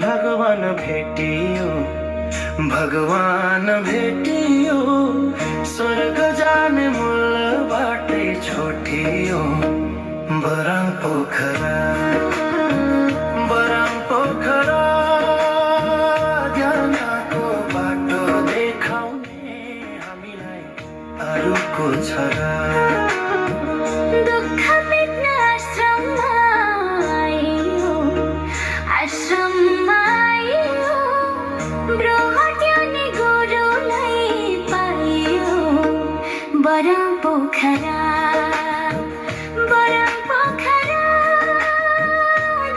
भगवान भेटियो, भगवान भेटियो। स्वर्ग जाने मूलबाटै छोटियो। बरङ पोखरा, बरङ पोखरा, ज्ञानको बाटो देखाउने हामीलाई अरूको छरा। दुःख मेट्न आश्रममा आइयो, आश्रममा आइयो। ब्रह्मट्यो नि गुरुलाई पाइयो। बरङ पोखरा, बरङ पोखरा,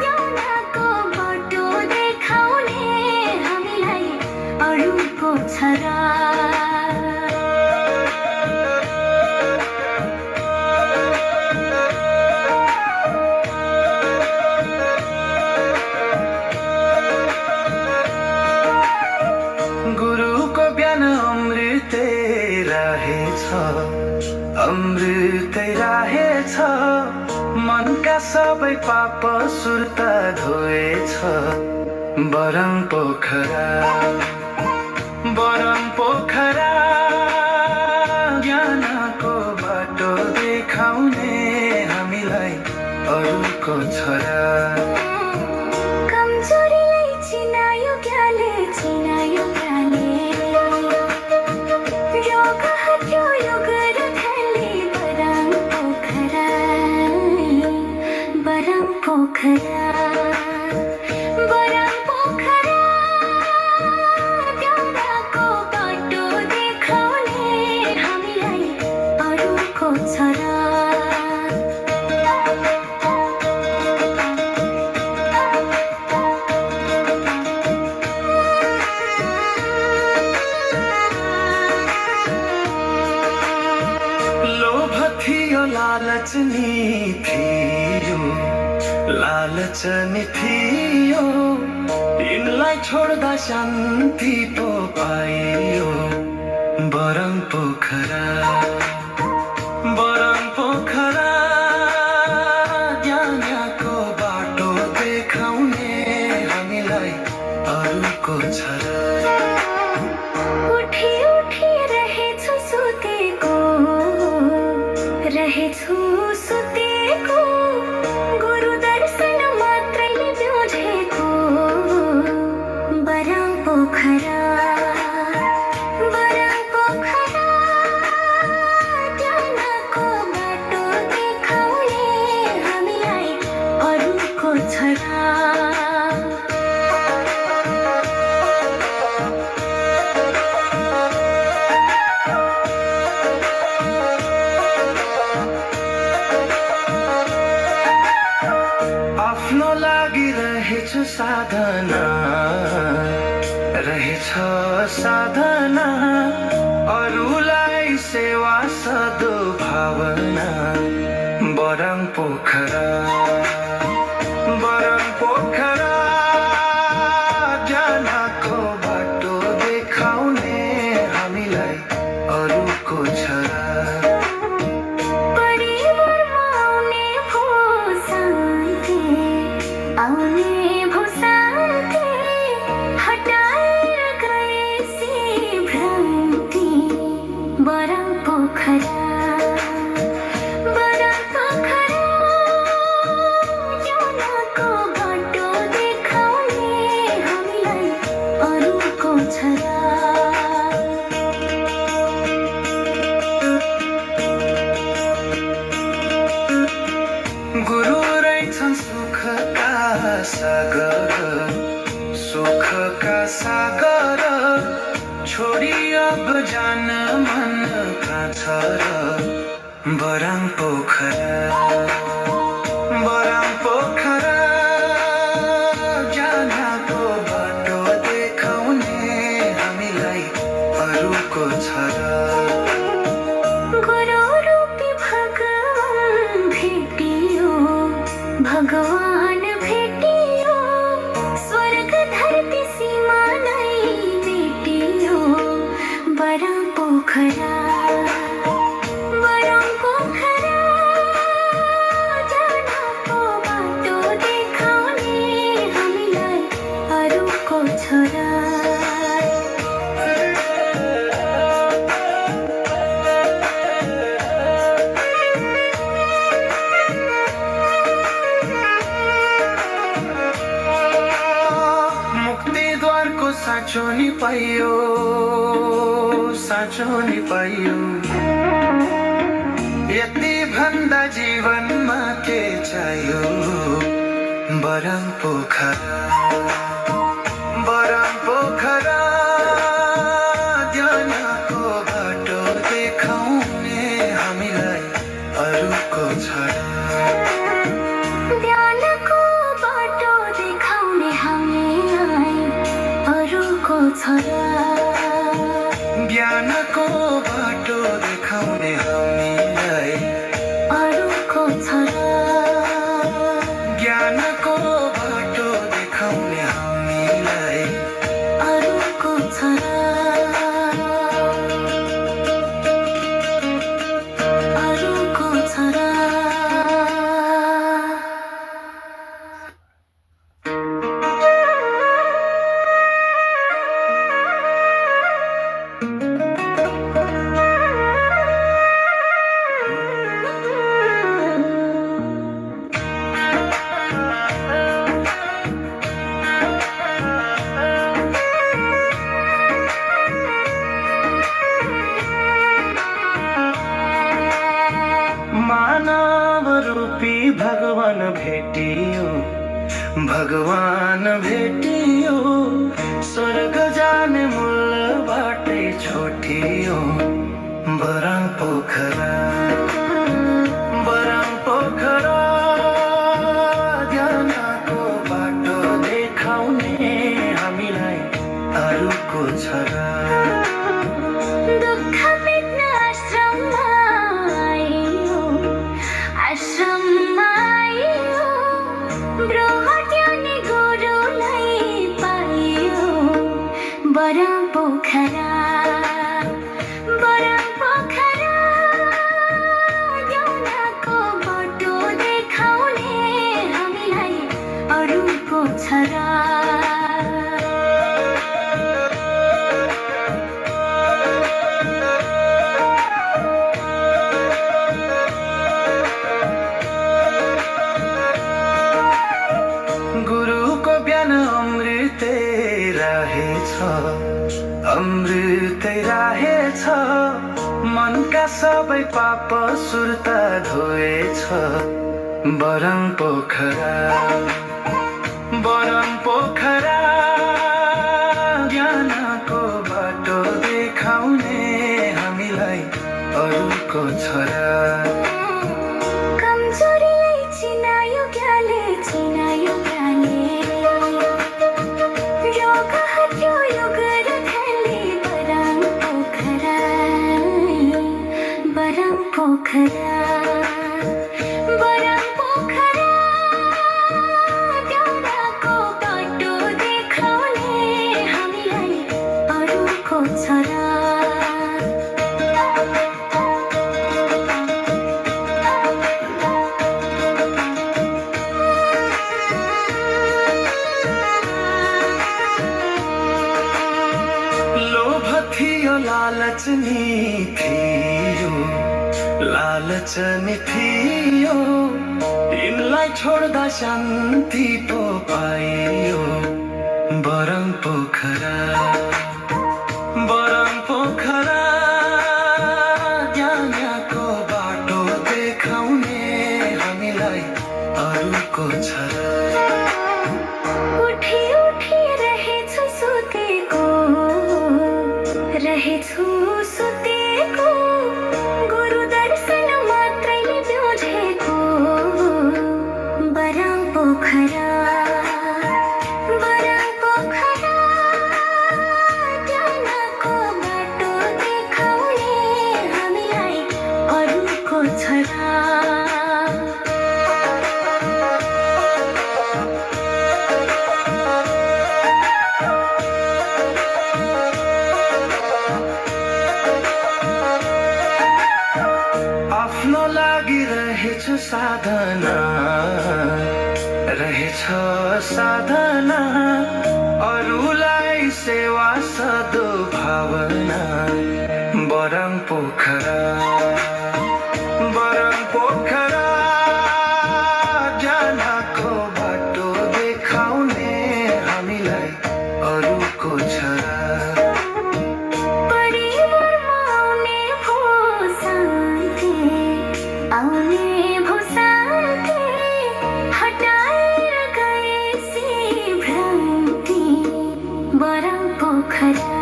ज्ञानको बाटो देखाउने हामीलाई अरूको छरा। गुरुको बिहान अमृतै रहेछ, अमृतै रहेछ। मनका सबै पाप सुर्ता धोएछ। बरङ पोखरा, बरङ पोखरा, ज्ञानको बाटो देखाउने हामीलाई अरूको छरा। कमजोरीलाई चिनायो ज्ञानले, चिनायो ज्ञानले। रोग हट्यो योग र ध्यानले। बरङ पोखरा, बरङ पोखरा, बरङ पोखरा, ज्ञानको बाटो देखाउने हामीलाई अरूको छरा। लोभ थियो, लालच नि थियो, लालच नि थियो। यिनलाई छोड्दा शान्ति पो पाइयो। बरङ पोखरा, बरङ पोखरा, ज्ञानको बाटो देखाउने हामीलाई अरूको छरा। उठी उठी रहेछु सुतेको, रहेछु सुतेको। गुरु दर्शन मात्रैले बुझेको। बरङ पोखरा, बरङ पोखरा, ज्ञानको बाटो देखाउने हामीलाई अरूको छरा। आफ्नो लागि रहेछ साधना, रहेछ साधना। अरूलाई सेवा सद्भावना। बरङ पोखरा, बरङ पोखरा, ज्ञानको बाटो देखाउने हामीलाई अरूको छरा। परिवारमा आउने भो शान्ति, आउने भो शान्ति। हटाएर गएसी भ्रान्ति। बरङ पोखरा, बरङ पोखरा, ज्ञानको बाटो देखाउने हामीलाई अरूको छरा। गुरु रहेछन् सुखका सागर, सुखका सागर। छोडी अब जान मन कहाँ छ र। बरङ पोखरा, बरङ पोखरा, ज्ञानको बाटो देखाउने हामीलाई अरूको छरा। गुरु रूपी भगवान भेटियो, भगवान भेटियो। स्वर्ग धरती सीमा नै भेटियो। बरङ पोखरा, बरङ पोखरा, ज्ञानको बाटो देखाउने हामीलाई अरू साँचो नि पाइयो, साँचो नि पाइयो। यति भन्दा जीवनमा के चाहियो। बरम पोखरा, बरम पोखरा, ज्ञानको बाटो देखाउने हामीलाई अरूको छरा। ज्ञानको बाटो देखाउने हामीलाई अरूको छरा। ज्ञानको बाटो देखाउने हामीलाई अरूको छरा। ज्ञानको बाटो देखाउने हामीलाई अरूको छरा। अरूको छरा। मानव रूपी भगवान भेटियो, भगवान भेटियो। स्वर्ग जाने मूल बाटै छोटियो। बरम पोखरा, बरम पोखरा, ज्ञानको बाटो देखाउने हामीलाई अरूको छरा। दुःख मेट्न आश्रममा आइयो, आश्रममा आइयो। ब्रह्मज्ञानी गुरुलाई पाइयो। बरम पोखरा, बरम पोखरा, ज्ञानको बाटो देखाउने हामीलाई अरूको छरा। गुरुको ज्ञान अमृतै रहेछ, अमृतै रहेछ। मनका सबै पाप सुर्ता धोएछ। बरम पोखरा, बरम पोखरा, ज्ञानको बाटो देखाउने हामीलाई अरूको छरा। कमजोरीलाई चिनायो ज्ञानले, चिनायो ज्ञानले। रोग हट्यो योग र ध्यानले। बरम पोखरा, बरम पोखरा, बरम पोखरा, ज्ञानको बाटो देखाउने हामीलाई अरूको छरा। लोभ थियो, लालच नि थियो, लालच नि थियो। यिनलाई छोड्दा शान्ति पो पाइयो। बरम पोखरा, बरम पोखरा, ज्ञानको बाटो देखाउने हामीलाई अरूको छरा। उठी उठी रहेछु सुतेको, रहेछु सुतेको। गुरु दर्शन मात्रैले ब्योझेको। बरम पोखरा, बरम पोखरा, ज्ञानको बाटो देखाउने हामीलाई अरूको छरा। आफ्नो लागि रहेछ साधना, रहेछ साधना। अरूलाई सेवा सद्भावना। बरम पोखरा, बरम पोखरा, ज्ञानको बाटो देखाउने हामीलाई अरूको छ। पोखरा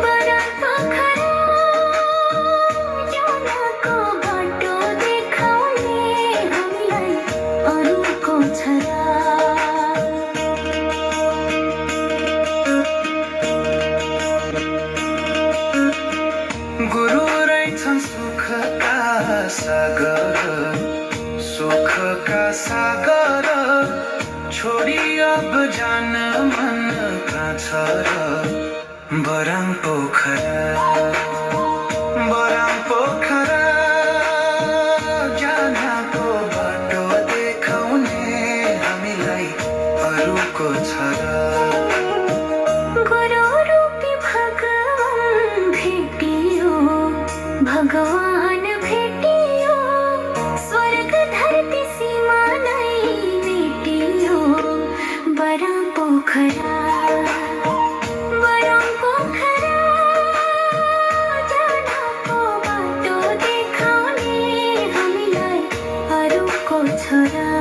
बराङ पोखरा जौनाको बाटो देखाउने हामीलाई अरूको छरा गुरु रहेछन् सुखका सागर सुखका सागर छोडी अब जान मन कहाँ छ र बराङ पोखरा बराङ पोखरा जानको बाटो देखाउने हामीलाई अरूको छ र गुरु रूपी भगवान भेटियो भगवान भेटियो स्वर्ग धरती सीमा नै भेटियो बराङ पोखरा बराङ पोखरा जानको बाटो देखाउने हामीलाई अरूको छोरा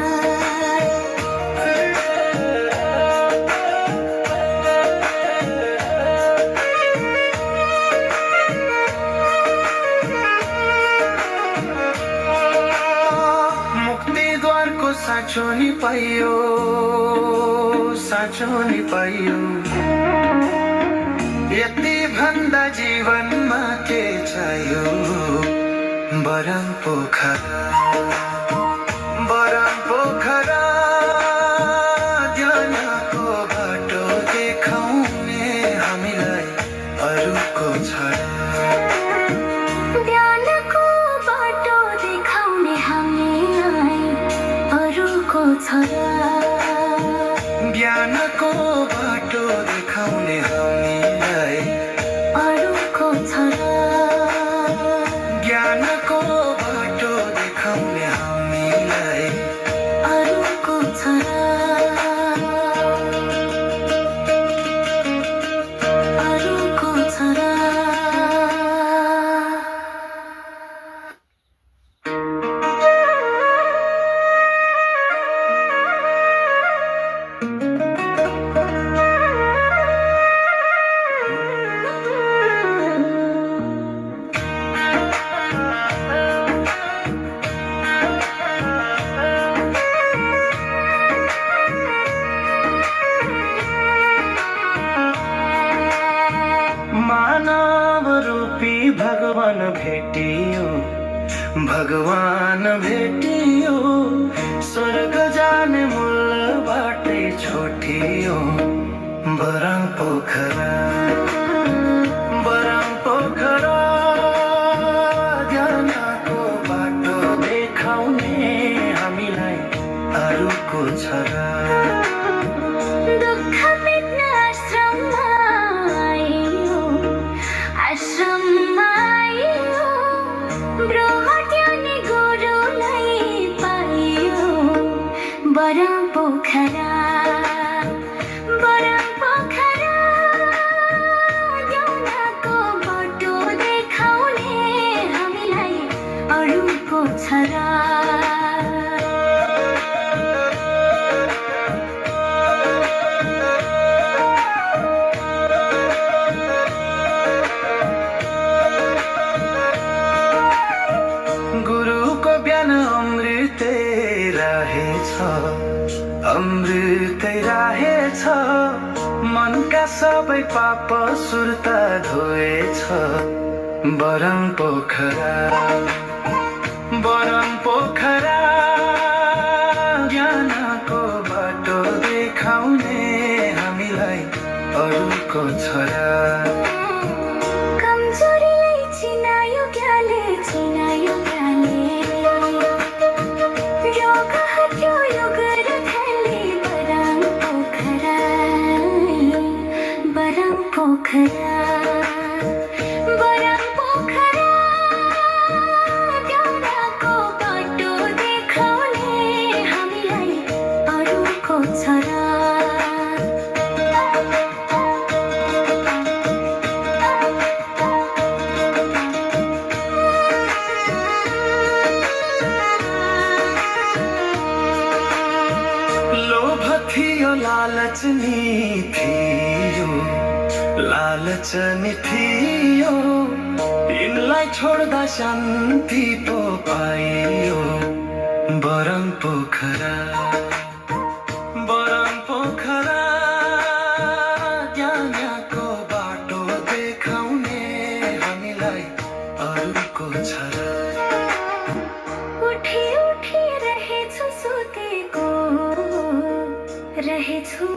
साँचो नि पाइयो साँचो नि पाइयो यति भन्दा जीवनमा के चाहियो बराङ पोखरा बराङ पोखरा ज्ञानको बाटो देखाउने हामीलाई अरूको छरा ज्ञानको बाटो देखाउने हामीलाई अरूको छरा ज्ञानको बाटो देखाउने हामीलाई अरूको छरा ज्ञानको बाटो देखाउने हामीलाई अरूको छरा अरूको छरा मानव रूपी भगवान भेटियो भगवान भेटियो स्वर्ग जाने मूल बाटै छोटियो बराङ पोखरा बराङ पोखरा ज्ञानको बाटो देखाउने हामीलाई अरूको छरा दुःख मेट्न आश्रममा आइयो आश्रममा आइयो ब्रह्मज्ञानी गुरुलाई पाइयो बराङ पोखरा बराङ पोखरा ज्ञानको बाटो देखाउने हामीलाई अरूको छरा गुरुको बिहान अमृतै रहेछ मनका सबै पाप सुर्ता धोएछ बराङ पोखरा बराङ पोखरा ज्ञानको बाटो देखाउने हामीलाई अरूको छरा कमजोरीलाई चिनायो ज्ञानले रोग हट्यो योग र खेले बराङ पोखरा बराङ पोखरा बराङ पोखरा ज्ञानको बाटो देखाउने हामीलाई अरूको छरा लालच नि थियो लालच नि थियो यिनलाई छोड्दा शान्ति पो पाइयो बरम पोखरा ज्ञानको बाटो देखाउने हामीलाई अरूको छ र उठी उठी रहेछु सुतेको रहेछु